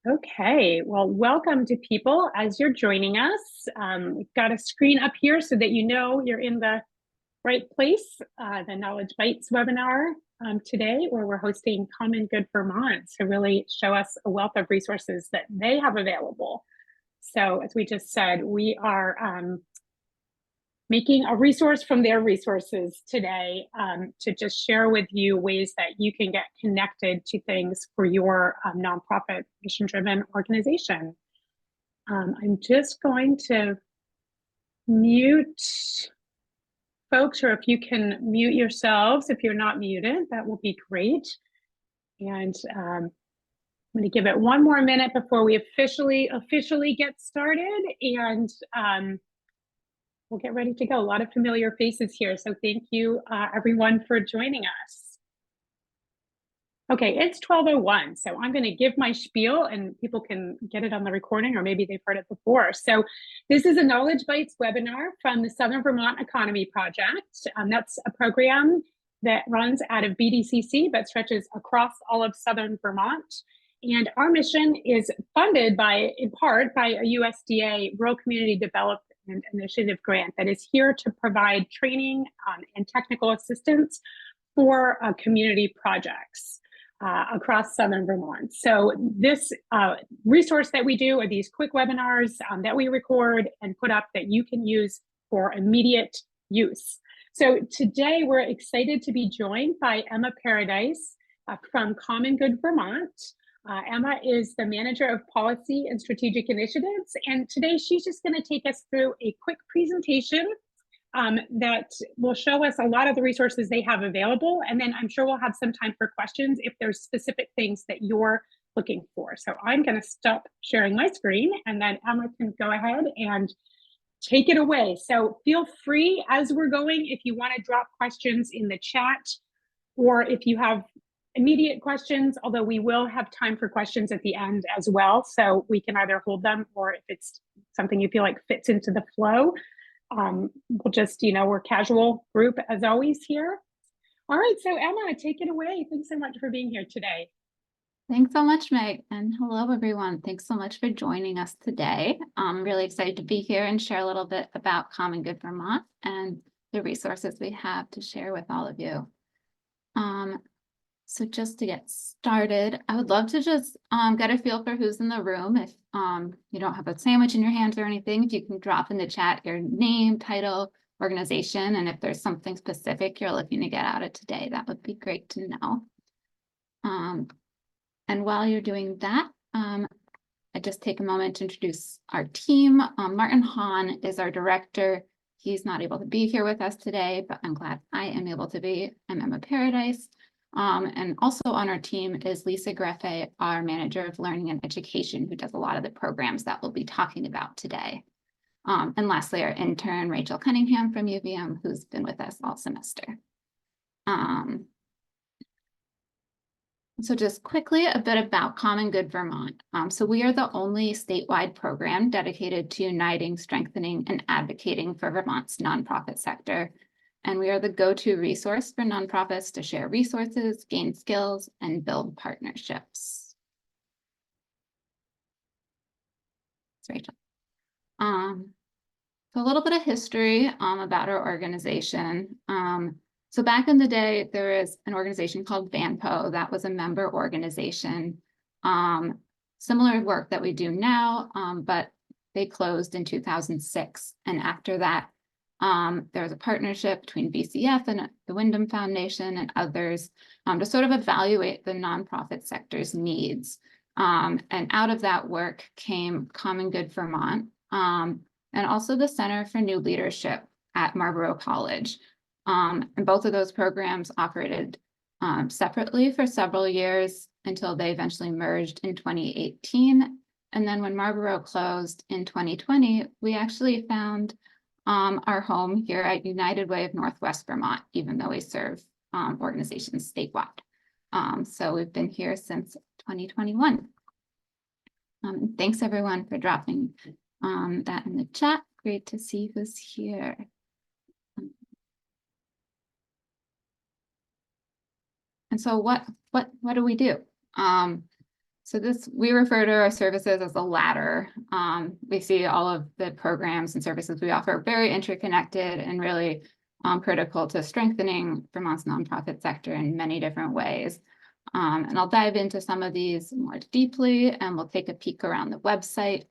Okay, well, welcome to people as you're joining us. We've got a screen up here so that you know you're in the right place, the Knowledge Bites webinar today, where we're hosting Common Good Vermont to really show us a wealth of resources that they have available. So as we just said, we are making a resource from their resources today to just share with you ways that you can get connected to things for your nonprofit mission-driven organization. I'm just going to mute folks, or if you can mute yourselves, if you're not muted, that will be great. And I'm going to give it one more minute before we officially get started, and we'll get ready to go. A lot of familiar faces here, so thank you everyone for joining us. Okay, it's 12:01, so I'm going to give my spiel and people can get it on the recording, or maybe they've heard it before. So this is a Knowledge Bites webinar from the Southern Vermont Economy Project. That's a program that runs out of BDCC but stretches across all of Southern Vermont. And our mission is funded in part by a USDA Rural Community Development Initiative grant that is here to provide training and technical assistance for community projects across Southern Vermont. So this resource that we do are these quick webinars that we record and put up that you can use for immediate use. So today we're excited to be joined by Emma Paradise from Common Good Vermont. Emma is the Manager of Policy and Strategic Initiatives, and today she's just going to take us through a quick presentation that will show us a lot of the resources they have available, and then I'm sure we'll have some time for questions if there's specific things that you're looking for. So I'm going to stop sharing my screen, and then Emma can go ahead and take it away. So feel free as we're going, if you want to drop questions in the chat, or if you have immediate questions, although we will have time for questions at the end as well. So we can either hold them, or if it's something you feel like fits into the flow, we'll just, we're a casual group as always here. All right, so Emma, take it away. Thanks so much for being here today. Thanks so much, Meg, and hello everyone. Thanks so much for joining us today. I'm really excited to be here and share a little bit about Common Good Vermont and the resources we have to share with all of you. So just to get started, I would love to just get a feel for who's in the room. If you don't have a sandwich in your hands or anything, if you can drop in the chat your name, title, organization, and if there's something specific you're looking to get out of today, that would be great to know. And while you're doing that, I just take a moment to introduce our team. Martin Hahn is our director. He's not able to be here with us today, but I'm glad I am able to be. I'm Emma Paradise. And also on our team is Lisa Greffe, our Manager of Learning and Education, who does a lot of the programs that we'll be talking about today. And lastly, our intern, Rachel Cunningham from UVM, who's been with us all semester. So just quickly, a bit about Common Good Vermont. So we are the only statewide program dedicated to uniting, strengthening, and advocating for Vermont's nonprofit sector. And we are the go-to resource for nonprofits to share resources, gain skills, and build partnerships. That's Rachel. So a little bit of history about our organization. So back in the day, there was an organization called VANPO that was a member organization. Similar work that we do now, but they closed in 2006. And after that, there was a partnership between VCF and the Wyndham Foundation and others to sort of evaluate the nonprofit sector's needs. And out of that work came Common Good Vermont and also the Center for New Leadership at Marlborough College. And both of those programs operated separately for several years until they eventually merged in 2018. And then when Marlborough closed in 2020, we actually found our home here at United Way of Northwest Vermont, even though we serve organizations statewide. So we've been here since 2021. Thanks everyone for dropping that in the chat. Great to see who's here. And so what do we do? So we refer to our services as a ladder. We see all of the programs and services we offer very interconnected and really critical to strengthening Vermont's nonprofit sector in many different ways. And I'll dive into some of these more deeply, and we'll take a peek around the website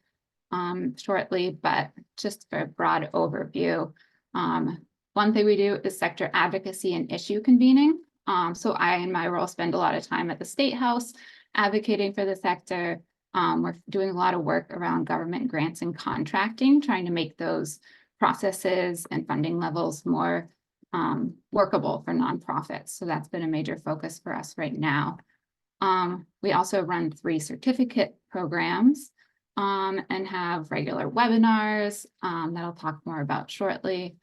shortly, but just for a broad overview. One thing we do is sector advocacy and issue convening. So I, in my role, spend a lot of time at the State House advocating for the sector. We're doing a lot of work around government grants and contracting, trying to make those processes and funding levels more workable for nonprofits. So that's been a major focus for us right now. We also run 3 certificate programs and have regular webinars that I'll talk more about shortly.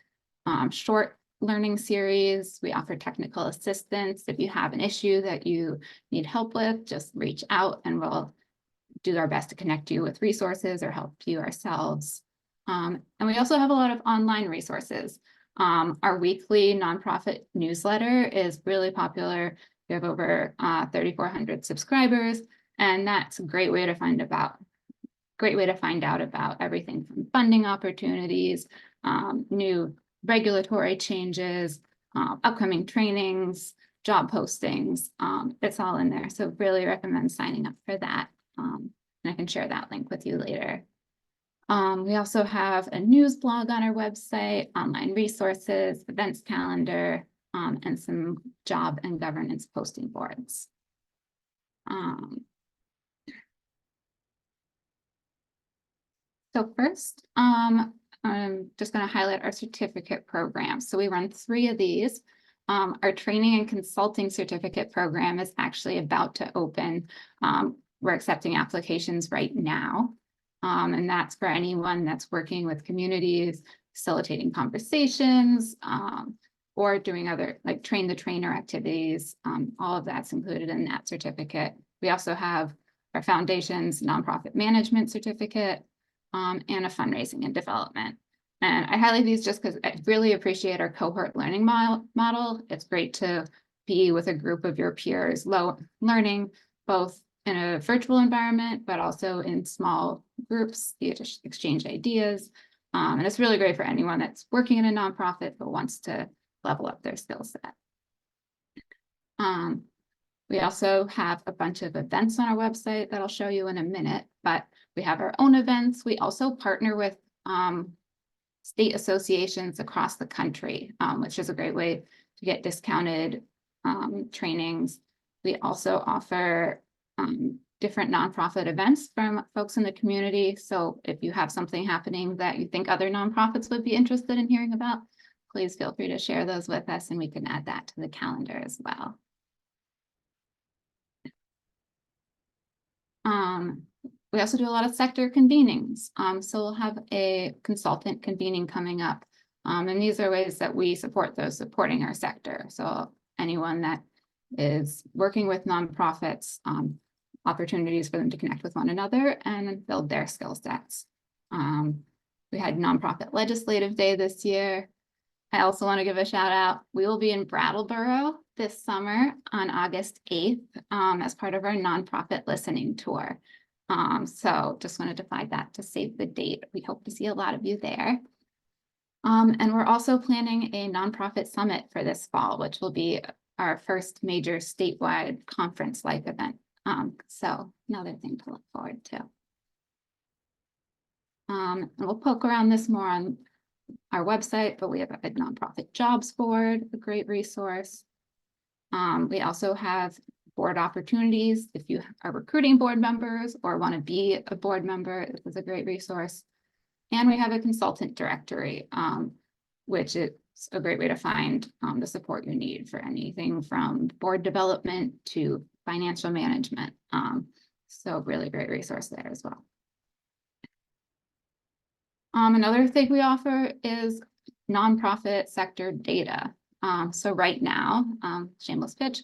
Short learning series. We offer technical assistance. If you have an issue that you need help with, just reach out and we'll do our best to connect you with resources or help you ourselves. And we also have a lot of online resources. Our weekly nonprofit newsletter is really popular. We have over 3,400 subscribers, and that's a great way to find out about everything from funding opportunities, new regulatory changes, upcoming trainings, job postings. It's all in there. So really recommend signing up for that. And I can share that link with you later. We also have a news blog on our website, online resources, events calendar, and some job and governance posting boards. So first, I'm just going to highlight our certificate program. So we run 3 of these. Our training and consulting certificate program is actually about to open. We're accepting applications right now. And that's for anyone that's working with communities, facilitating conversations, or doing other like train the trainer activities. All of that's included in that certificate. We also have our foundation's nonprofit management certificate, and a fundraising and development. And I highlight these just because I really appreciate our cohort learning model. It's great to be with a group of your peers, learning both in a virtual environment, but also in small groups, you just exchange ideas. And it's really great for anyone that's working in a nonprofit but wants to level up their skill set. We also have a bunch of events on our website that I'll show you in a minute, but we have our own events. We also partner with state associations across the country, which is a great way to get discounted trainings. We also offer different nonprofit events from folks in the community. So if you have something happening that you think other nonprofits would be interested in hearing about, please feel free to share those with us and we can add that to the calendar as well. We also do a lot of sector convenings. So we'll have a consultant convening coming up. And these are ways that we support those supporting our sector. So anyone that is working with nonprofits, opportunities for them to connect with one another and build their skill sets. We had Nonprofit Legislative Day this year. I also want to give a shout out. We will be in Brattleboro this summer on August 8th as part of our nonprofit listening tour. So just wanted to flag that to save the date. We hope to see a lot of you there. And we're also planning a nonprofit summit for this fall, which will be our first major statewide conference-like event. So another thing to look forward to. And we'll poke around this more on our website, but we have a nonprofit jobs board, a great resource. We also have board opportunities. If you are recruiting board members or want to be a board member, it is a great resource. And we have a consultant directory, which is a great way to find the support you need for anything from board development to financial management. So really great resource there as well. Another thing we offer is nonprofit sector data. So right now, shameless pitch,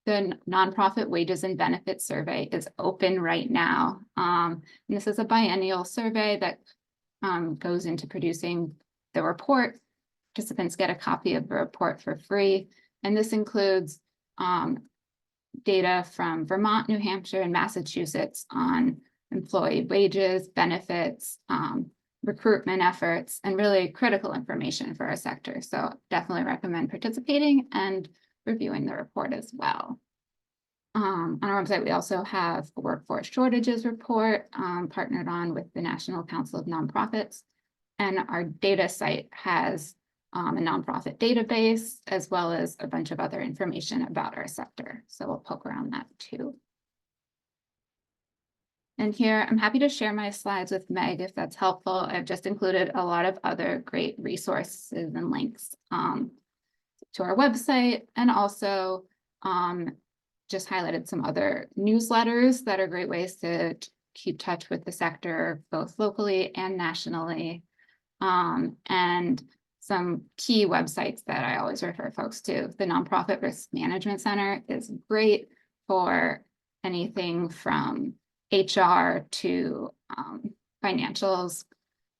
the nonprofit wages and benefits survey is open right now. And this is a biennial survey that goes into producing the report. Participants get a copy of the report for free. And this includes data from Vermont, New Hampshire, and Massachusetts on employee wages, benefits, recruitment efforts, and really critical information for our sector. So definitely recommend participating and reviewing the report as well. On our website, we also have a workforce shortages report partnered on with the National Council of Nonprofits. And our data site has a nonprofit database, as well as a bunch of other information about our sector. So we'll poke around that too. And here, I'm happy to share my slides with Meg if that's helpful. I've just included a lot of other great resources and links to our website, and also just highlighted some other newsletters that are great ways to keep touch with the sector, both locally and nationally. And some key websites that I always refer folks to. The Nonprofit Risk Management Center is great for anything from HR to financials.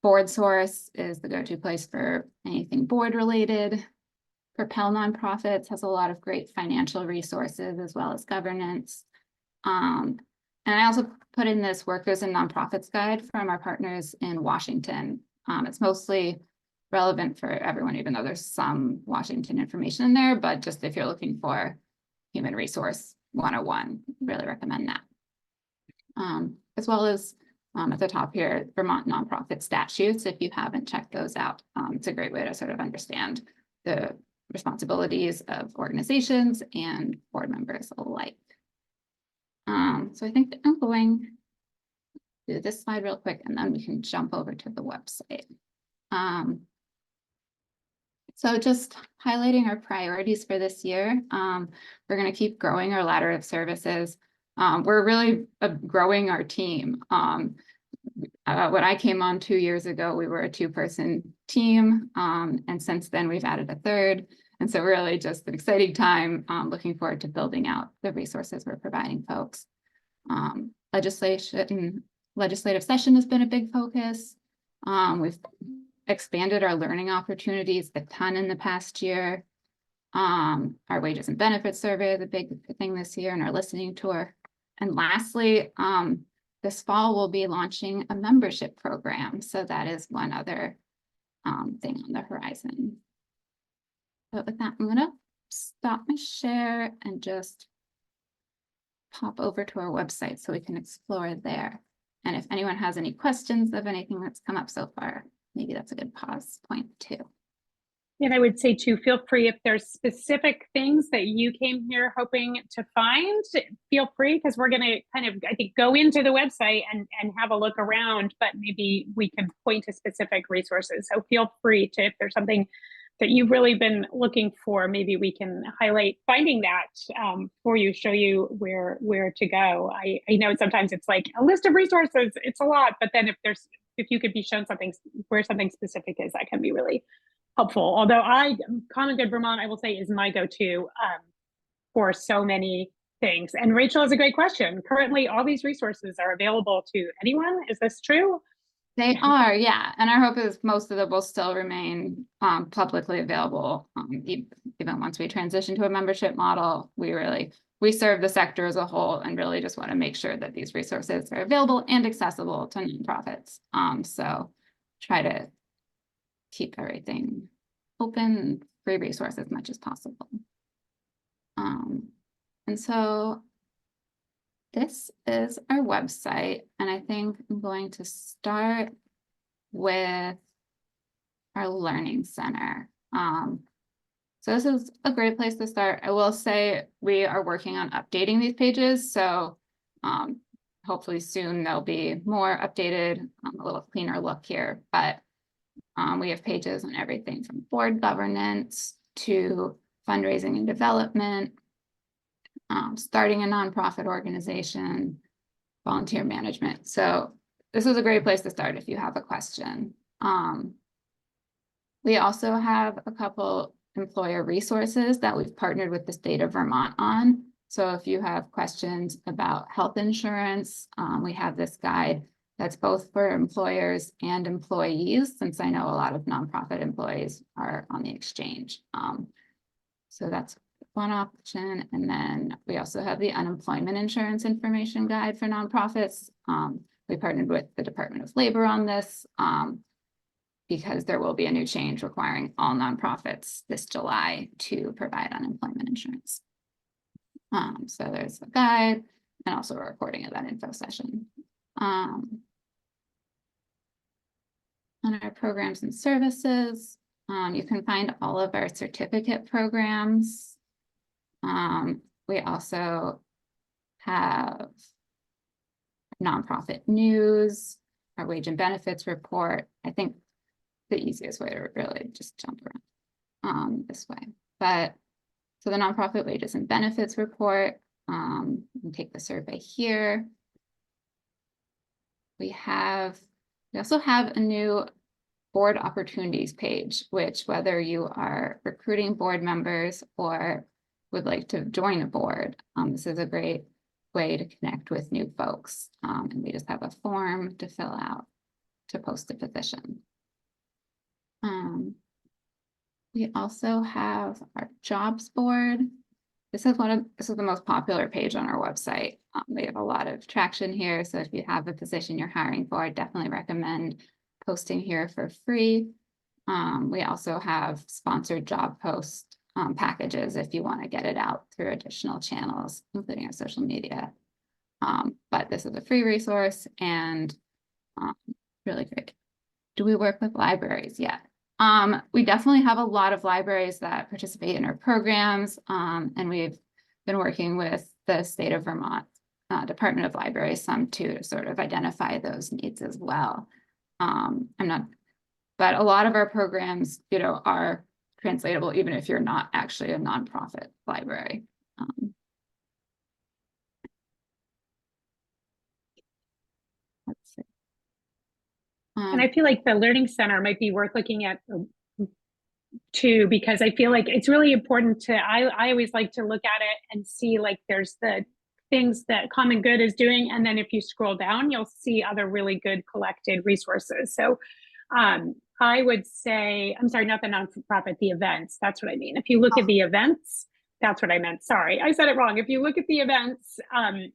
Board Source is the go-to place for anything board related. Propel Nonprofits has a lot of great financial resources as well as governance. And I also put in this Workers and Nonprofits guide from our partners in Washington. It's mostly relevant for everyone, even though there's some Washington information in there, but just if you're looking for Human Resource 101, really recommend that. As well as at the top here, Vermont nonprofit statutes, if you haven't checked those out. It's a great way to sort of understand the responsibilities of organizations and board members alike. So I think I'm going to do this slide real quick, and then we can jump over to the website. So just highlighting our priorities for this year. We're going to keep growing our ladder of services. We're really growing our team. When I came on 2 years ago, we were a 2-person team. And since then, we've added a third. And so really just an exciting time, looking forward to building out the resources we're providing folks. Legislative session has been a big focus. We've expanded our learning opportunities a ton in the past year. Our wages and benefits survey is a big thing this year, and our listening tour. And lastly, this fall we'll be launching a membership program. So that is one other thing on the horizon. But with that, I'm gonna stop my share and just pop over to our website so we can explore there. And if anyone has any questions of anything that's come up so far, maybe that's a good pause point too. And I would say too, feel free if there's specific things that you came here hoping to find, feel free, because we're going to kind of, I think, go into the website and have a look around, but maybe we can point to specific resources. So feel free to, if there's something that you've really been looking for, maybe we can highlight finding that for you, show you where to go. I know sometimes it's like a list of resources, it's a lot, but then if you could be shown something where something specific is, that can be really helpful. Although Common Good Vermont, I will say, is my go-to for so many things. And Rachel has a great question. Currently, all these resources are available to anyone. Is this true? They are, yeah. And our hope is most of them will still remain publicly available. Even once we transition to a membership model, we serve the sector as a whole and really just want to make sure that these resources are available and accessible to nonprofits. So try to keep everything open, free resource as much as possible. And so this is our website, and I think I'm going to start with our Learning Center. So this is a great place to start. I will say we are working on updating these pages, so hopefully soon they'll be more updated, a little cleaner look here, but we have pages on everything from board governance to fundraising and development, starting a nonprofit organization, volunteer management. So this is a great place to start if you have a question. We also have a couple employer resources that we've partnered with the state of Vermont on. So if you have questions about health insurance, we have this guide that's both for employers and employees, since I know a lot of nonprofit employees are on the exchange. So that's one option. And then we also have the unemployment insurance information guide for nonprofits. We partnered with the Department of Labor on this because there will be a new change requiring all nonprofits this July to provide unemployment insurance. So there's a guide and also a recording of that info session. On our programs and services, you can find all of our certificate programs. We also have nonprofit news, our wage and benefits report. I think the easiest way to really just jump around this way. But so the nonprofit wages and benefits report, you can take the survey here. We also have a new board opportunities page, which whether you are recruiting board members or would like to join a board, this is a great way to connect with new folks. And we just have a form to fill out to post a position. We also have our jobs board. This is the most popular page on our website. We have a lot of traction here. So if you have a position you're hiring for, I definitely recommend posting here for free. We also have sponsored job post packages if you want to get it out through additional channels, including our social media. But this is a free resource and really great. Do we work with libraries yet? We definitely have a lot of libraries that participate in our programs, and we've been working with the state of Vermont Department of Libraries some too to sort of identify those needs as well. But a lot of our programs, are translatable even if you're not actually a nonprofit library. Let's see. And I feel like the Learning Center might be worth looking at too, because I feel like it's really important to, I always like to look at it and see like there's the things that Common Good is doing. And then if you scroll down, you'll see other really good collected resources. So I would say, I'm sorry, not the nonprofit, the events. That's what I mean. If you look at the events, that's what I meant. Sorry, I said it wrong. If you look at the events,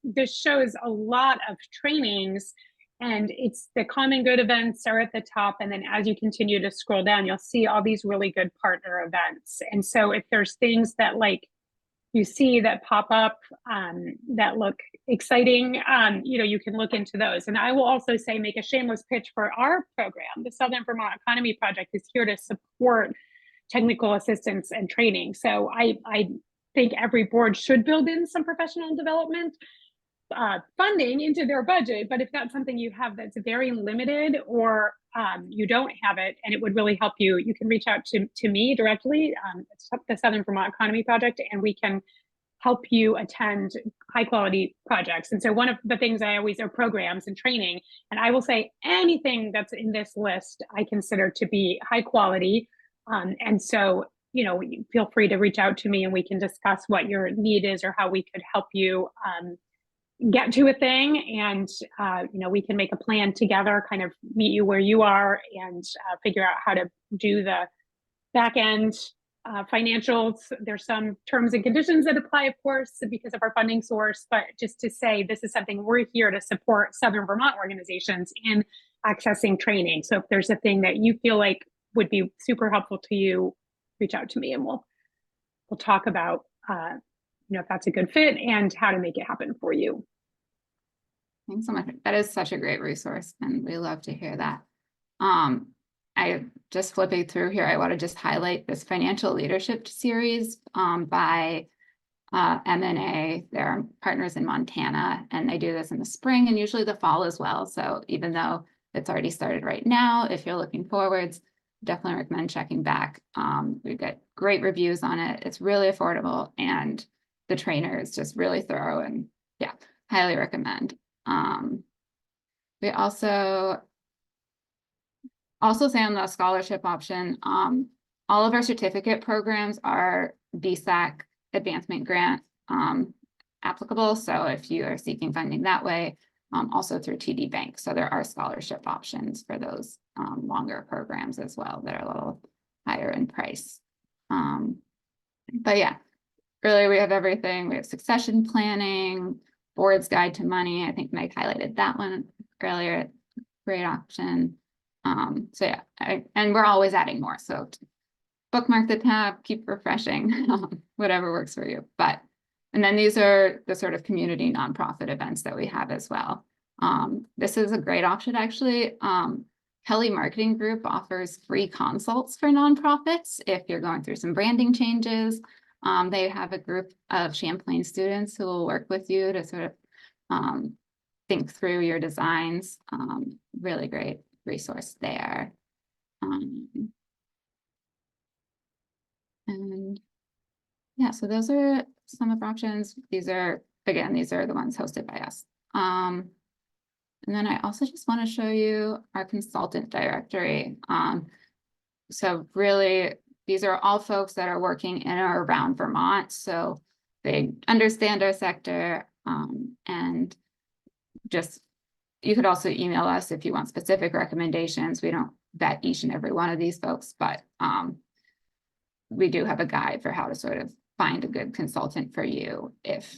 this shows a lot of trainings. And it's the Common Good events are at the top. And then as you continue to scroll down, you'll see all these really good partner events. And so if there's things that like you see that pop up that look exciting, you can look into those. And I will also say, make a shameless pitch for our program. The Southern Vermont Economy Project is here to support technical assistance and training. So I think every board should build in some professional development funding into their budget, but if that's something you have that's very limited or you don't have it and it would really help you, you can reach out to me directly. It's the Southern Vermont Economy Project, and we can help you attend high quality projects. And so one of the things I always are programs and training, and I will say anything that's in this list I consider to be high quality. And so feel free to reach out to me and we can discuss what your need is or how we could help you get to a thing, and we can make a plan together, kind of meet you where you are and figure out how to do the back end financials. There's some terms and conditions that apply, of course, because of our funding source, but just to say this is something we're here to support Southern Vermont organizations in accessing training. So if there's a thing that you feel like would be super helpful to you, reach out to me and we'll talk about if that's a good fit and how to make it happen for you. Thanks so much. That is such a great resource, and we love to hear that. I just flipping through here, I want to just highlight this financial leadership series by M&A. They're partners in Montana, and they do this in the spring and usually the fall as well. So even though it's already started right now, if you're looking forwards, definitely recommend checking back. We get great reviews on it. It's really affordable, and the trainer is just really thorough, and yeah, highly recommend. We also say on the scholarship option, all of our certificate programs are BSAC advancement grant applicable. So if you are seeking funding that way, also through TD Bank. So there are scholarship options for those longer programs as well that are a little higher in price. But yeah, earlier we have everything. We have succession planning, board's guide to money. I think Meg highlighted that one earlier. Great option. So yeah, and we're always adding more. So bookmark the tab, keep refreshing, whatever works for you. And then these are the sort of community nonprofit events that we have as well. This is a great option, actually. Kelly Marketing Group offers free consults for nonprofits if you're going through some branding changes. They have a group of Champlain students who will work with you to sort of think through your designs. Really great resource there. And yeah, so those are some of our options. These are the ones hosted by us. And then I also just want to show you our consultant directory. So really, these are all folks that are working in or around Vermont. So they understand our sector, and just, you could also email us if you want specific recommendations. We don't vet each and every one of these folks, but we do have a guide for how to sort of find a good consultant for you if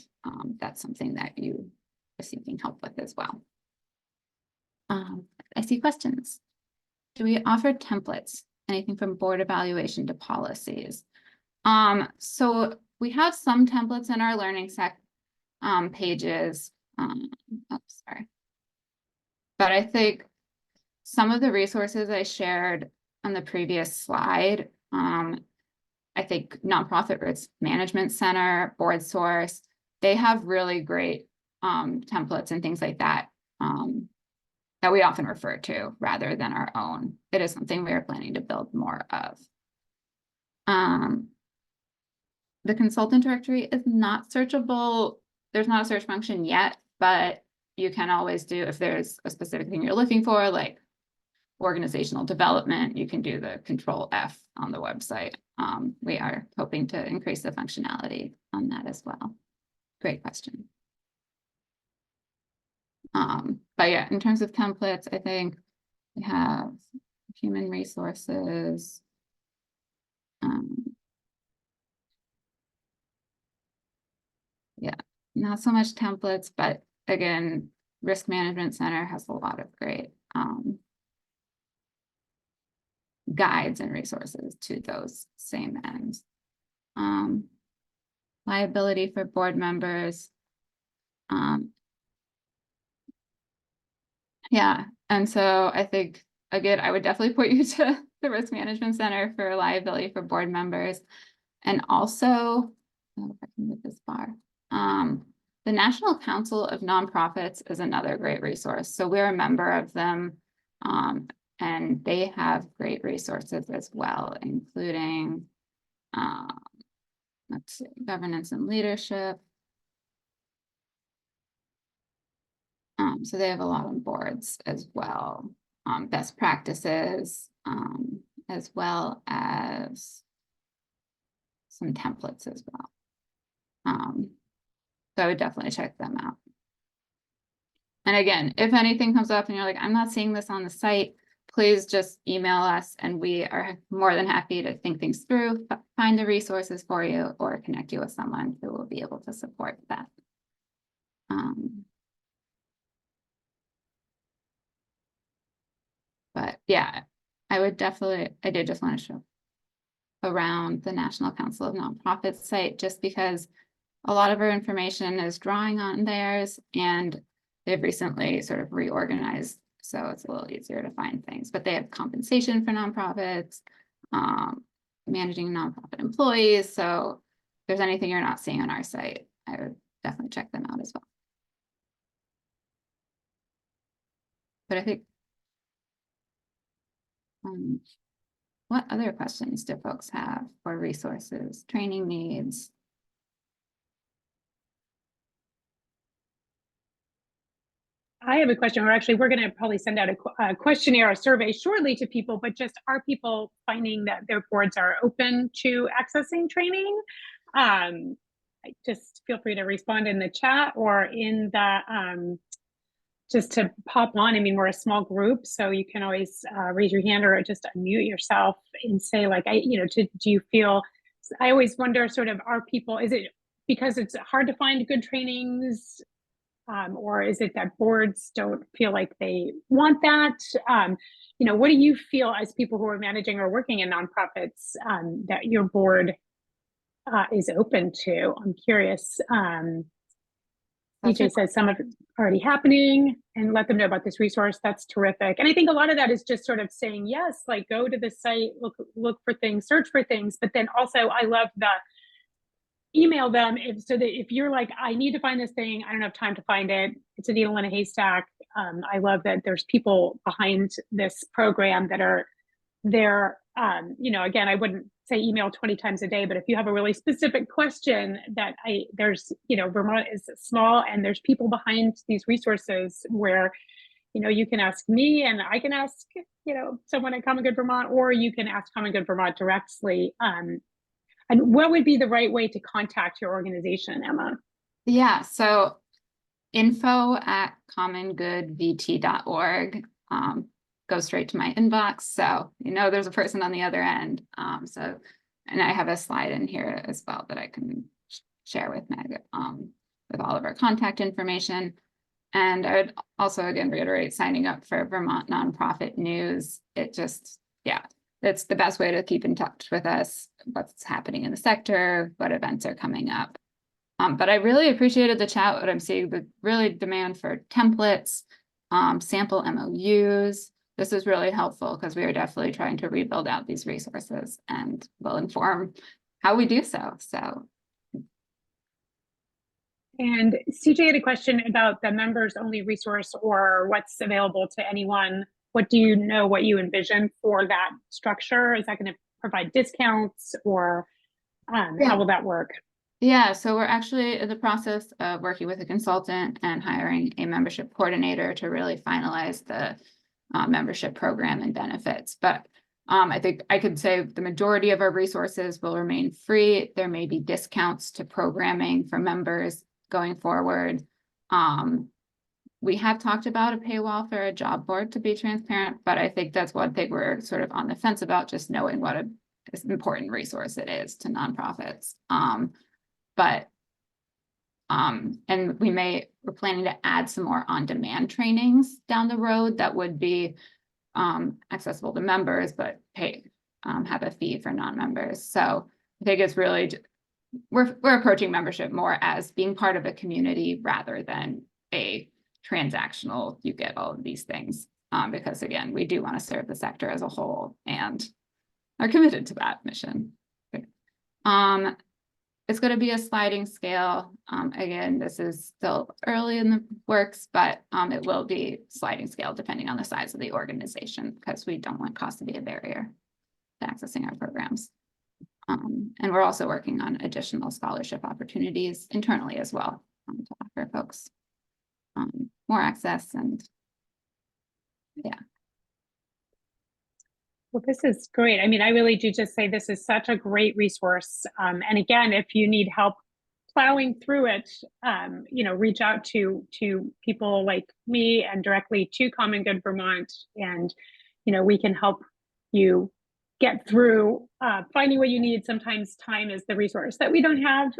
that's something that you are seeking help with as well. I see questions. Do we offer templates? Anything from board evaluation to policies? So we have some templates in our learning pages. Sorry. But I think some of the resources I shared on the previous slide, I think Nonprofit Risk Management Center, Board Source, they have really great templates and things like that that we often refer to rather than our own. It is something we are planning to build more of. The consultant directory is not searchable. There's not a search function yet, but you can always do, if there's a specific thing you're looking for, like organizational development, you can do the Control F on the website. We are hoping to increase the functionality on that as well. Great question. But yeah, in terms of templates, I think we have human resources. Yeah, not so much templates, but again, Risk Management Center has a lot of great guides and resources to those same ends. Liability for board members. Yeah, and so I think, again, I would definitely point you to the Risk Management Center for liability for board members. And also, if I can move this bar, the National Council of Nonprofits is another great resource. So we're a member of them, and they have great resources as well, including, let's see, governance and leadership. So they have a lot on boards as well, best practices, as well as some templates as well. So I would definitely check them out. And again, if anything comes up and you're like, I'm not seeing this on the site, please just email us and we are more than happy to think things through, find the resources for you, or connect you with someone who will be able to support that. But yeah, I did just want to show around the National Council of Nonprofits site, just because a lot of our information is drawing on theirs and they've recently sort of reorganized. So it's a little easier to find things, but they have compensation for nonprofits, managing nonprofit employees. So if there's anything you're not seeing on our site, I would definitely check them out as well. But I think, what other questions do folks have for resources, training needs? I have a question. We're going to probably send out a questionnaire, a survey shortly to people, but just are people finding that their boards are open to accessing training? Just feel free to respond in the chat or in the, just to pop on. I mean, we're a small group, so you can always raise your hand or just unmute yourself and say like, do you feel I always wonder sort of, are people, is it because it's hard to find good trainings? Or is it that boards don't feel like they want that? What do you feel as people who are managing or working in nonprofits that your board is open to? I'm curious. DJ says some of it's already happening, and let them know about this resource. That's terrific. And I think a lot of that is just sort of saying, yes, like go to the site, look for things, search for things. But then also I love the email them so that if you're like, I need to find this thing, I don't have time to find it, it's a needle in a haystack. I love that there's people behind this program that are there. Again, I wouldn't say email 20 times a day, but if you have a really specific question that there's, Vermont is small and there's people behind these resources where, you can ask me and I can ask, someone at Common Good Vermont, or you can ask Common Good Vermont directly. And what would be the right way to contact your organization, Emma? Yeah, so info@commongoodvt.org. Go straight to my inbox. So, there's a person on the other end. And I have a slide in here as well that I can share with Meg with all of our contact information. And I would also, again, reiterate signing up for Vermont Nonprofit News. It's the best way to keep in touch with us, what's happening in the sector, what events are coming up. But I really appreciated the chat, what I'm seeing, the really demand for templates, sample MOUs. This is really helpful because we are definitely trying to rebuild out these resources and will inform how we do so. And CJ had a question about the members only resource or what's available to anyone. What do you know what you envision for that structure? Is that going to provide discounts, or how will that work? Yeah, so we're actually in the process of working with a consultant and hiring a membership coordinator to really finalize the membership program and benefits. But I think I could say the majority of our resources will remain free. There may be discounts to programming for members going forward. We have talked about a paywall for a job board, to be transparent, but I think that's one thing we're sort of on the fence about, just knowing what an important resource it is to nonprofits. And we're planning to add some more on-demand trainings down the road that would be accessible to members, but have a fee for non-members. So I think it's really, we're approaching membership more as being part of a community rather than a transactional, you get all of these things, because again, we do want to serve the sector as a whole and are committed to that mission. It's going to be a sliding scale. Again, this is still early in the works, but it will be sliding scale depending on the size of the organization, because we don't want cost to be a barrier to accessing our programs. And we're also working on additional scholarship opportunities internally as well, to offer folks more access. And yeah. Well, this is great. I mean, I really do just say this is such a great resource. And again, if you need help plowing through it, reach out to people like me and directly to Common Good Vermont, and we can help you get through finding what you need. Sometimes time is the resource that we don't have.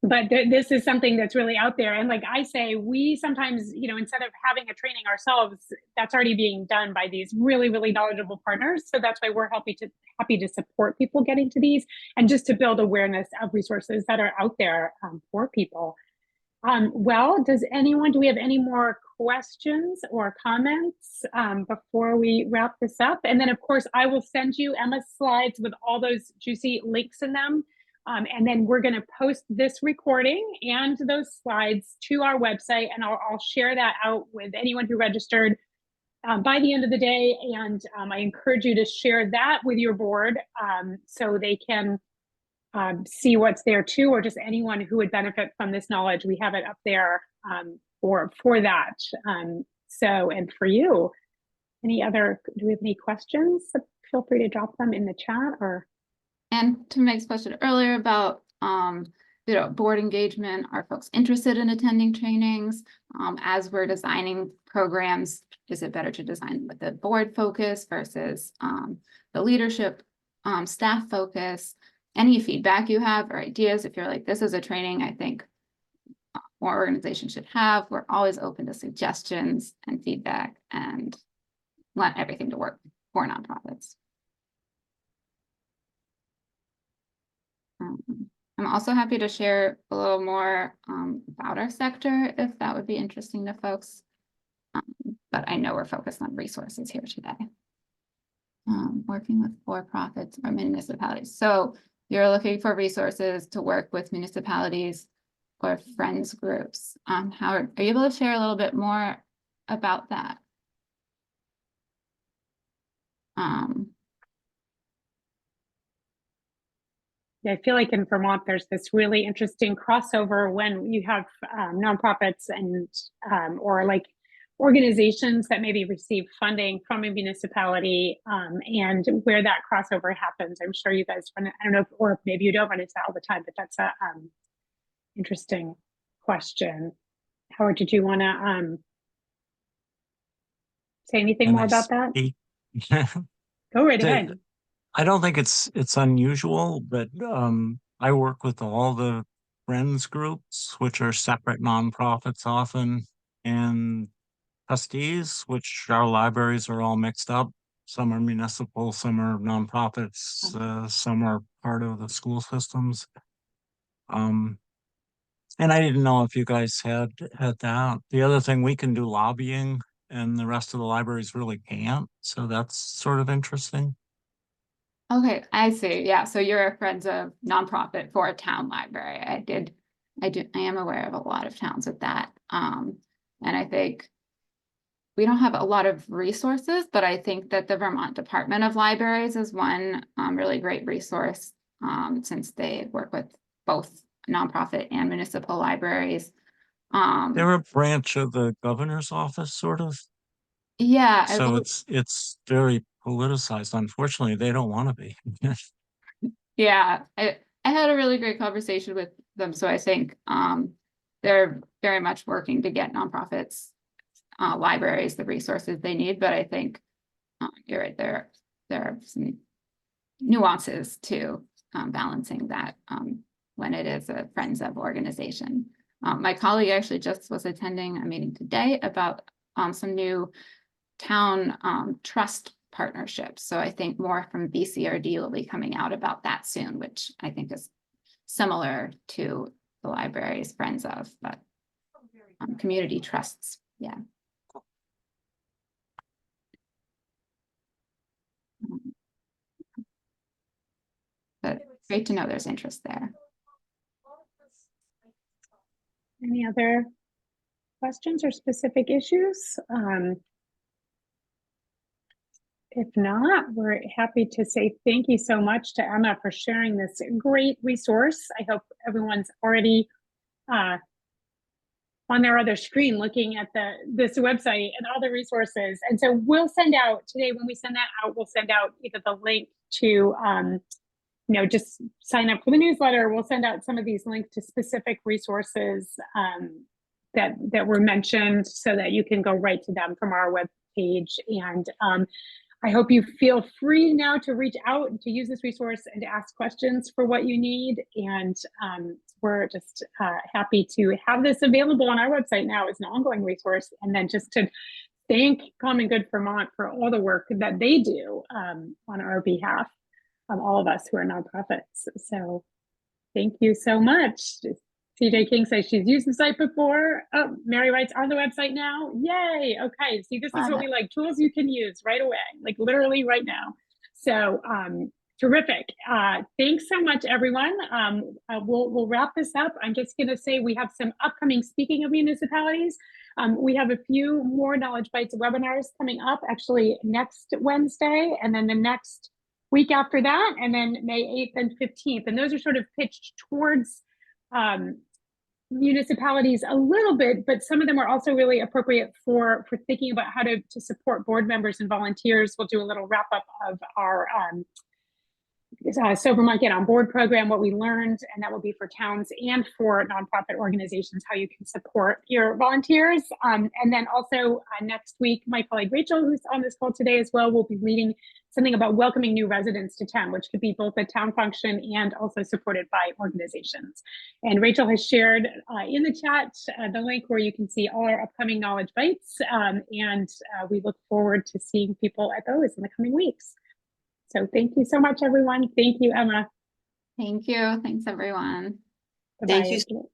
But this is something that's really out there. And like I say, we sometimes, instead of having a training ourselves, that's already being done by these really, really knowledgeable partners. So that's why we're happy to support people getting to these, and just to build awareness of resources that are out there for people. Well, do we have any more questions or comments before we wrap this up? And then, of course, I will send you Emma's slides with all those juicy links in them. And then we're going to post this recording and those slides to our website, and I'll share that out with anyone who registered by the end of the day. And I encourage you to share that with your board so they can see what's there too, or just anyone who would benefit from this knowledge. We have it up there for that. And for you, do we have any questions? Feel free to drop them in the chat. And to Meg's question earlier about board engagement, are folks interested in attending trainings? As we're designing programs, is it better to design with a board focus versus the leadership, staff focus, any feedback you have or ideas. If you're like, this is a training I think more organizations should have, we're always open to suggestions and feedback and want everything to work for nonprofits. I'm also happy to share a little more about our sector if that would be interesting to folks. But I know we're focused on resources here today. Working with for-profits or municipalities. So you're looking for resources to work with municipalities or friends groups. Howard, are you able to share a little bit more about that? Yeah, I feel like in Vermont, there's this really interesting crossover when you have nonprofits and or like organizations that maybe receive funding from a municipality and where that crossover happens. I'm sure you guys run it, I don't know, if, or maybe you don't run into that all the time, but that's a interesting question. Howard, did you want to say anything more about that? Go right ahead. I don't think it's unusual, but I work with all the friends groups, which are separate nonprofits often, and trustees, which our libraries are all mixed up. Some are municipal, some are nonprofits, some are part of the school systems. And I didn't know if you guys had that. The other thing, we can do lobbying, and the rest of the libraries really can't. So that's sort of interesting. Okay, I see. Yeah, so you're a Friends of Nonprofit for a town library. I am aware of a lot of towns with that. And I think we don't have a lot of resources, but I think that the Vermont Department of Libraries is one really great resource since they work with both nonprofit and municipal libraries. They're a branch of the governor's office, sort of. Yeah. So it's very politicized. Unfortunately, they don't want to be. Yeah, I had a really great conversation with them. So I think they're very much working to get nonprofits, libraries, the resources they need. But I think you're right, there are some nuances to balancing that when it is a Friends of organization. My colleague actually just was attending a meeting today about some new town trust partnerships. So I think more from BCRD will be coming out about that soon, which I think is similar to the library's Friends of, but community trusts. Yeah. But great to know there's interest there. Any other questions or specific issues? If not, we're happy to say thank you so much to Emma for sharing this great resource. I hope everyone's already on their other screen looking at this website and all the resources. And so we'll send out today, when we send that out, we'll send out either the link to just sign up for the newsletter. We'll send out some of these links to specific resources that were mentioned so that you can go right to them from our webpage. And I hope you feel free now to reach out and to use this resource and to ask questions for what you need. And we're just happy to have this available on our website now as an ongoing resource. And then just to thank Common Good Vermont for all the work that they do on our behalf, all of us who are nonprofits. So thank you so much. CJ King says she's used the site before. Oh, Mary writes on the website now. Yay. Okay. See, this is what we like. Tools you can use right away, like literally right now. So terrific. Thanks so much, everyone. We'll wrap this up. I'm just going to say we have some upcoming, speaking of municipalities, we have a few more Knowledge Bites webinars coming up actually next Wednesday, and then the next week after that, and then May 8th and 15th. And those are sort of pitched towards municipalities a little bit, but some of them are also really appropriate for thinking about how to support board members and volunteers. We'll do a little wrap up of our So Vermont Get On Board program, what we learned, and that will be for towns and for nonprofit organizations, how you can support your volunteers. And then also next week, my colleague Rachel, who's on this call today as well, will be leading something about welcoming new residents to town, which could be both a town function and also supported by organizations. And Rachel has shared in the chat the link where you can see all our upcoming Knowledge Bites, and we look forward to seeing people at those in the coming weeks. So thank you so much, everyone. Thank you, Emma. Thank you. Thanks, everyone. Bye-bye. Thank you.